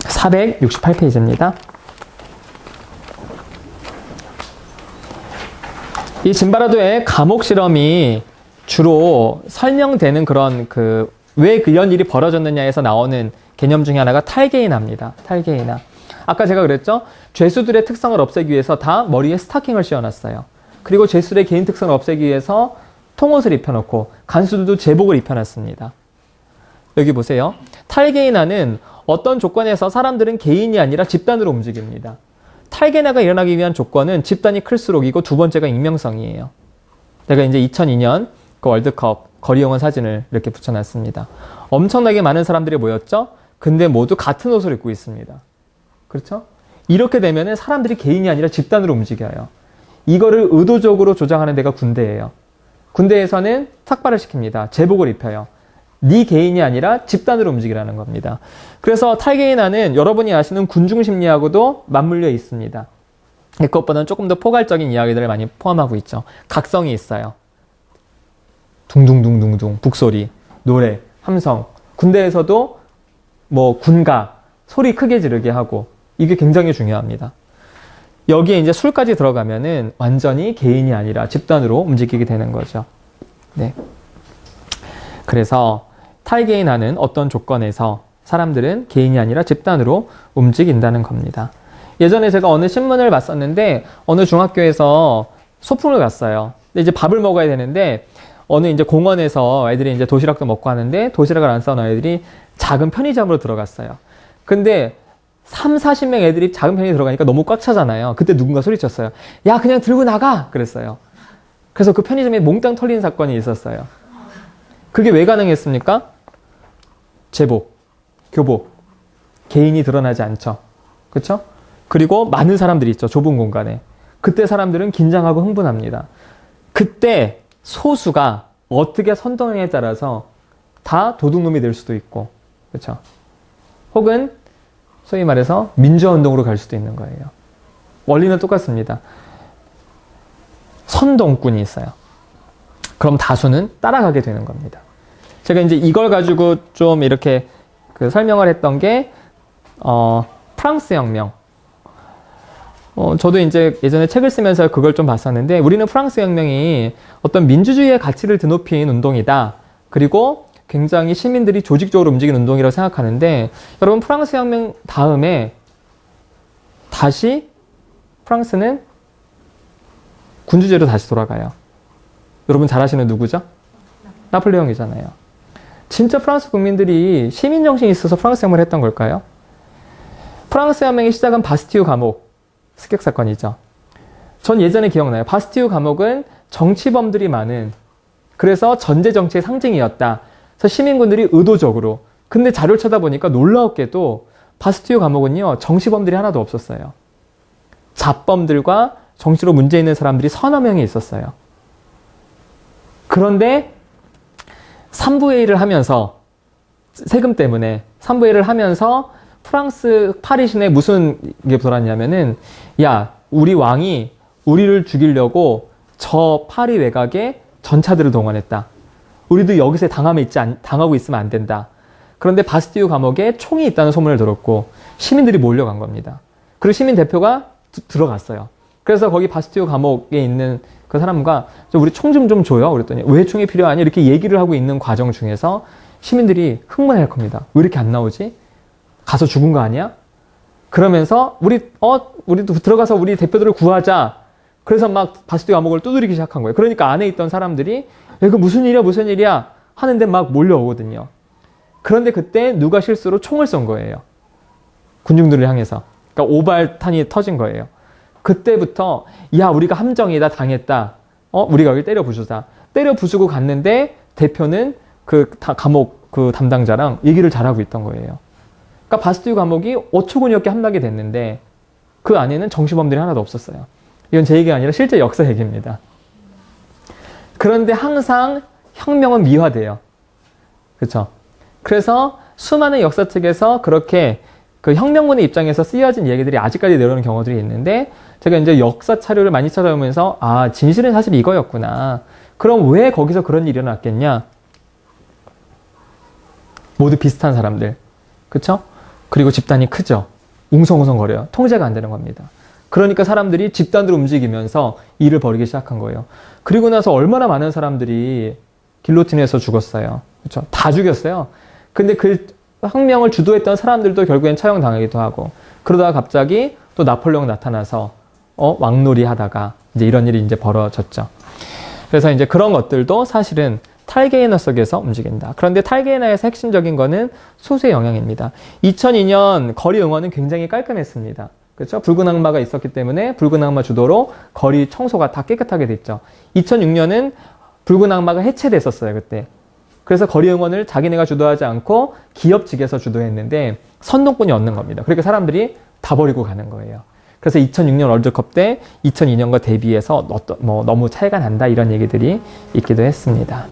468페이지입니다. 이 짐바라도의 감옥 실험이 주로 설명되는 그런 왜 이런 일이 벌어졌느냐에서 나오는 개념 중에 하나가 탈개인화입니다. 탈개인화. 아까 제가 그랬죠? 죄수들의 특성을 없애기 위해서 다 머리에 스타킹을 씌워놨어요. 그리고 죄수들의 개인 특성을 없애기 위해서 통옷을 입혀놓고 간수들도 제복을 입혀놨습니다. 여기 보세요. 탈개인화는 어떤 조건에서 사람들은 개인이 아니라 집단으로 움직입니다. 탈개인화가 일어나기 위한 조건은 집단이 클수록이고 두 번째가 익명성이에요. 제가 이제 2002년 그 월드컵 거리영원 사진을 이렇게 붙여놨습니다. 엄청나게 많은 사람들이 모였죠? 근데 모두 같은 옷을 입고 있습니다. 그렇죠? 이렇게 되면은 사람들이 개인이 아니라 집단으로 움직여요. 이거를 의도적으로 조장하는 데가 군대예요. 군대에서는 삭발을 시킵니다. 제복을 입혀요. 네 개인이 아니라 집단으로 움직이라는 겁니다. 그래서 탈개인화는 여러분이 아시는 군중 심리하고도 맞물려 있습니다. 그것보다는 조금 더 포괄적인 이야기들을 많이 포함하고 있죠. 각성이 있어요. 둥둥둥둥둥, 북소리, 노래, 함성. 군대에서도 뭐 군가, 소리 크게 지르게 하고 이게 굉장히 중요합니다. 여기에 이제 술까지 들어가면은 완전히 개인이 아니라 집단으로 움직이게 되는 거죠. 네. 그래서 탈개인화는 어떤 조건에서 사람들은 개인이 아니라 집단으로 움직인다는 겁니다. 예전에 제가 어느 신문을 봤었는데 어느 중학교에서 소풍을 갔어요. 근데 이제 밥을 먹어야 되는데 어느 이제 공원에서 애들이 이제 도시락도 먹고 하는데 도시락을 안 싸온 아이들이 작은 편의점으로 들어갔어요. 근데 40명 애들이 작은 편의점에 들어가니까 너무 꽉 차잖아요. 그때 누군가 소리쳤어요. 야, 그냥 들고 나가! 그랬어요. 그래서 그 편의점에 몽땅 털린 사건이 있었어요. 그게 왜 가능했습니까? 제복, 교복, 개인이 드러나지 않죠. 그렇죠? 그리고 많은 사람들이 있죠. 좁은 공간에. 그때 사람들은 긴장하고 흥분합니다. 그때 소수가 어떻게 선동에 따라서 다 도둑놈이 될 수도 있고, 그렇죠? 혹은 소위 말해서 민주화운동으로 갈 수도 있는 거예요. 원리는 똑같습니다. 선동꾼이 있어요. 그럼 다수는 따라가게 되는 겁니다. 제가 이제 이걸 가지고 좀 이렇게 설명을 했던 게, 프랑스 혁명. 저도 이제 예전에 책을 쓰면서 그걸 좀 봤었는데, 우리는 프랑스 혁명이 어떤 민주주의의 가치를 드높인 운동이다. 그리고 굉장히 시민들이 조직적으로 움직이는 운동이라고 생각하는데, 여러분 프랑스 혁명 다음에 다시 프랑스는 군주제로 다시 돌아가요. 여러분 잘 아시는 누구죠? 나폴레옹이잖아요. 진짜 프랑스 국민들이 시민정신이 있어서 프랑스 혁명을 했던 걸까요? 프랑스 혁명의 시작은 바스티유 감옥 습격 사건이죠. 전 예전에 기억나요. 바스티유 감옥은 정치범들이 많은, 그래서 전제 정치의 상징이었다. 그래서 시민군들이 의도적으로, 근데 자료를 찾아보니까 놀라웠게도 바스티유 감옥은요, 정치범들이 하나도 없었어요. 잡범들과 정치로 문제 있는 사람들이 서너 명이 있었어요. 그런데 3부회의를 하면서, 세금 때문에 3부회의를 하면서 프랑스 파리 시내에 무슨 게 돌았냐면은, 야, 우리 왕이 우리를 죽이려고 저 파리 외곽에 전차들을 동원했다. 우리도 여기서 당하고 있으면 안 된다. 그런데 바스티유 감옥에 총이 있다는 소문을 들었고 시민들이 몰려간 겁니다. 그리고 시민 대표가 들어갔어요. 그래서 거기 바스티유 감옥에 있는 그 사람과 우리 총 좀 줘요. 그랬더니 왜 총이 필요하니? 이렇게 얘기를 하고 있는 과정 중에서 시민들이 흥분할 겁니다. 왜 이렇게 안 나오지? 가서 죽은 거 아니야? 그러면서 우리도 들어가서 우리 대표들을 구하자. 그래서 막 바스티유 감옥을 두드리기 시작한 거예요. 그러니까 안에 있던 사람들이 이거 무슨 일이야 하는데 막 몰려오거든요. 그런데 그때 누가 실수로 총을 쏜 거예요. 군중들을 향해서. 그러니까 오발탄이 터진 거예요. 그때부터 야, 우리가 함정이다, 당했다. 우리가 여기 때려 부수자. 때려 부수고 갔는데 대표는 감옥 담당자랑 얘기를 잘하고 있던 거예요. 그러니까 바스티유 감옥이 어처구니 없게 함락이 됐는데 그 안에는 정치범들이 하나도 없었어요. 이건 제 얘기가 아니라 실제 역사 얘기입니다. 그런데 항상 혁명은 미화돼요. 그렇죠? 그래서 수많은 역사책에서 그렇게 그 혁명군의 입장에서 쓰여진 얘기들이 아직까지 내려오는 경우들이 있는데, 제가 이제 역사 자료를 많이 찾아보면서 진실은 사실 이거였구나. 그럼 왜 거기서 그런 일이 일어났겠냐? 모두 비슷한 사람들. 그렇죠? 그리고 집단이 크죠. 웅성웅성거려요. 통제가 안 되는 겁니다. 그러니까 사람들이 집단으로 움직이면서 일을 벌이기 시작한 거예요. 그리고 나서 얼마나 많은 사람들이 길로틴에서 죽었어요. 그렇죠? 다 죽였어요. 근데 그 혁명을 주도했던 사람들도 결국엔 처형당하기도 하고, 그러다가 갑자기 또 나폴레옹 나타나서 왕놀이 하다가 이제 이런 일이 이제 벌어졌죠. 그래서 이제 그런 것들도 사실은 탈게이너 속에서 움직인다. 그런데 탈게이너에서 핵심적인 거는 소수의 영향입니다. 2002년 거리 응원은 굉장히 깔끔했습니다. 그렇죠? 붉은 악마가 있었기 때문에 붉은 악마 주도로 거리 청소가 다 깨끗하게 됐죠. 2006년은 붉은 악마가 해체됐었어요, 그때. 그래서 거리 응원을 자기네가 주도하지 않고 기업 측에서 주도했는데 선동꾼이 얻는 겁니다. 그러니까 사람들이 다 버리고 가는 거예요. 그래서 2006년 월드컵 때 2002년과 대비해서 너무 차이가 난다 이런 얘기들이 있기도 했습니다.